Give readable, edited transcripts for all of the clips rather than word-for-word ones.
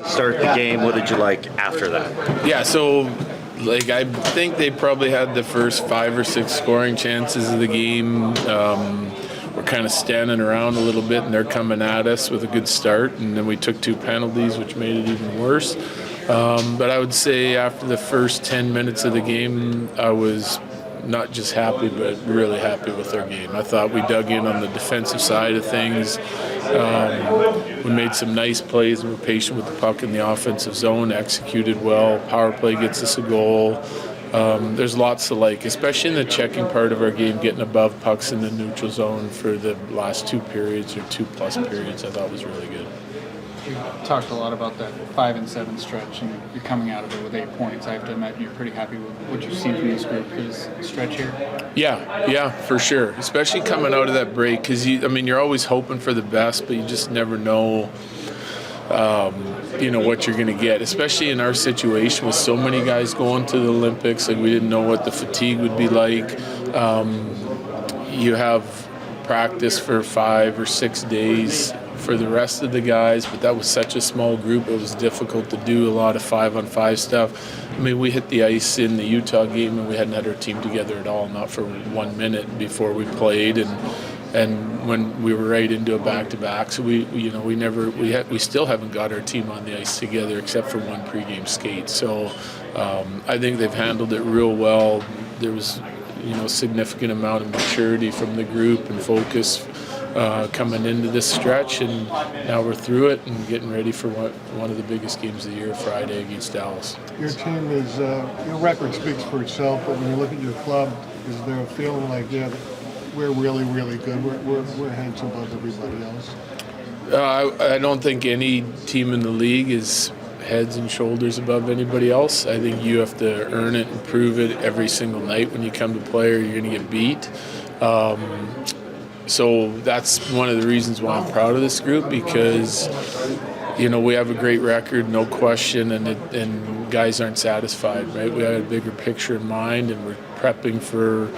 Start the game. What did you like after that? Yeah, so I think they probably had the first 5 or 6 scoring chances of the game. We're kind of standing around a little bit, and they're coming at us with a good start, and then we took 2 penalties, which made it even worse. But I would say after the first 10 minutes of the game, I was not just happy, but really happy with our game. I thought we dug in on the defensive side of things. We made some nice plays and were patient with the puck in the offensive zone, executed well. Power play gets us a goal. There's lots to like, especially in the checking part of our game, getting above pucks in the neutral zone for the last 2 periods or 2+ periods. I thought was really good. We talked a lot about that 5 and 7 stretch, and you're coming out of it with 8 points. I have to imagine you're pretty happy with what you've seen from this group for this stretch here. Yeah, for sure. Especially coming out of that break, because you're always hoping for the best, but you just never know, what you're going to get. Especially in our situation with so many guys going to the Olympics, we didn't know what the fatigue would be like. You have practice for 5 or 6 days for the rest of the guys, but that was such a small group. It was difficult to do a lot of 5-on-5 stuff. We hit the ice in the Utah game, and we hadn't had our team together at all, not for 1 minute before we played, and when we were right into a back-to-back. So we still haven't got our team on the ice together except for 1 pregame skate. So I think they've handled it real well. There was significant amount of maturity from the group and focus coming into this stretch, and now we're through it and getting ready for one of the biggest games of the year, Friday against Dallas. Your team is, your record speaks for itself, but when you look at your club, is there a feeling like, we're really, really good, we're heads above everybody else? I don't think any team in the league is heads and shoulders above anybody else. I think you have to earn it and prove it every single night when you come to play, or you're going to get beat. So that's one of the reasons why I'm proud of this group, because we have a great record, no question, and guys aren't satisfied, right? We had a bigger picture in mind, and we're prepping for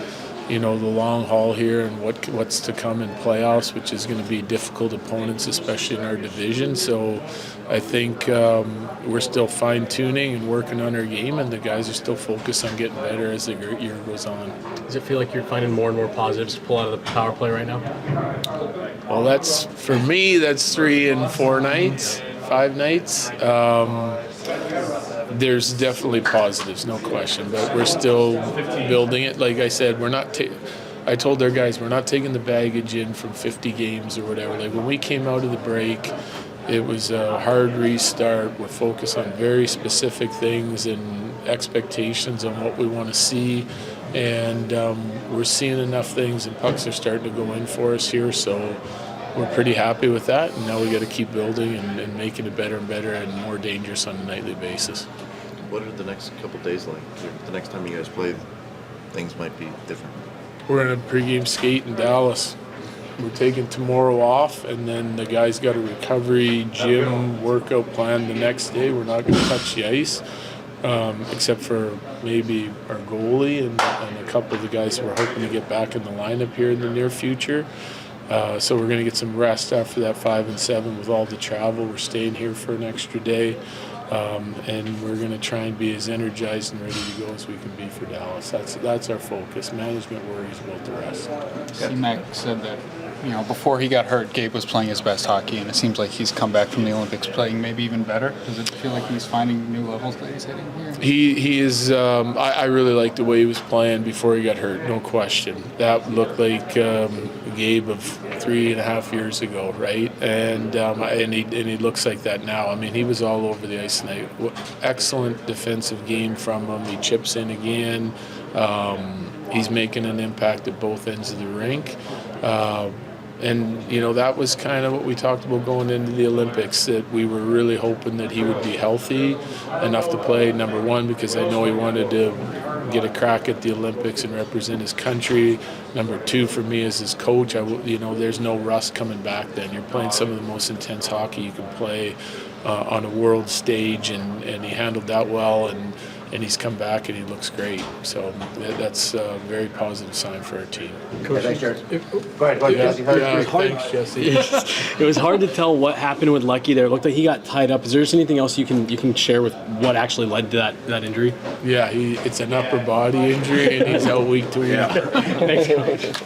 the long haul here and what's to come in playoffs, which is going to be difficult opponents, especially in our division. So I think we're still fine-tuning and working on our game, and the guys are still focused on getting better as the year goes on. Does it feel like you're finding more and more positives to pull out of the power play right now? Well, for me, that's 3 and 4 nights, 5 nights. There's definitely positives, no question, but we're still building it. Like I said, I told their guys, we're not taking the baggage in from 50 games or whatever. When we came out of the break, it was a hard restart. We're focused on very specific things and expectations on what we want to see, and we're seeing enough things, and pucks are starting to go in for us here, so we're pretty happy with that, and now we got to keep building and making it better and better and more dangerous on a nightly basis. What are the next couple days like? The next time you guys play, things might be different. We're in a pregame skate in Dallas. We're taking tomorrow off, and then the guys got a recovery gym workout plan the next day. We're not going to touch the ice, except for maybe our goalie and a couple of the guys who we're hoping to get back in the lineup here in the near future. So we're going to get some rest after that 5 and 7 with all the travel. We're staying here for an extra day, and we're going to try and be as energized and ready to go as we can be for Dallas. That's our focus. Management worries about the rest. C-Mac said that before he got hurt, Gabe was playing his best hockey, and it seems like he's come back from the Olympics playing maybe even better. Does it feel like he's finding new levels that he's hitting here? He is. I really liked the way he was playing before he got hurt, no question. That looked like Gabe of 3.5 years ago, right? And he looks like that now. He was all over the ice tonight. Excellent defensive game from him. He chips in again. He's making an impact at both ends of the rink. And, that was kind of what we talked about going into the Olympics, that we were really hoping that he would be healthy enough to play, number one, because I know he wanted to get a crack at the Olympics and represent his country. Number two, for me as his coach, there's no rust coming back then. You're playing some of the most intense hockey you can play on a world stage, and he handled that well. And and he's come back and he looks great. So that's a very positive sign for our team. Thanks, Jared. Go ahead, Jesse. Thanks, Jesse. It was hard to tell what happened with Lucky there. It looked like he got tied up. Is there just anything else you can share with what actually led to that injury? Yeah, it's an upper body injury, and he's out week to week. Thanks.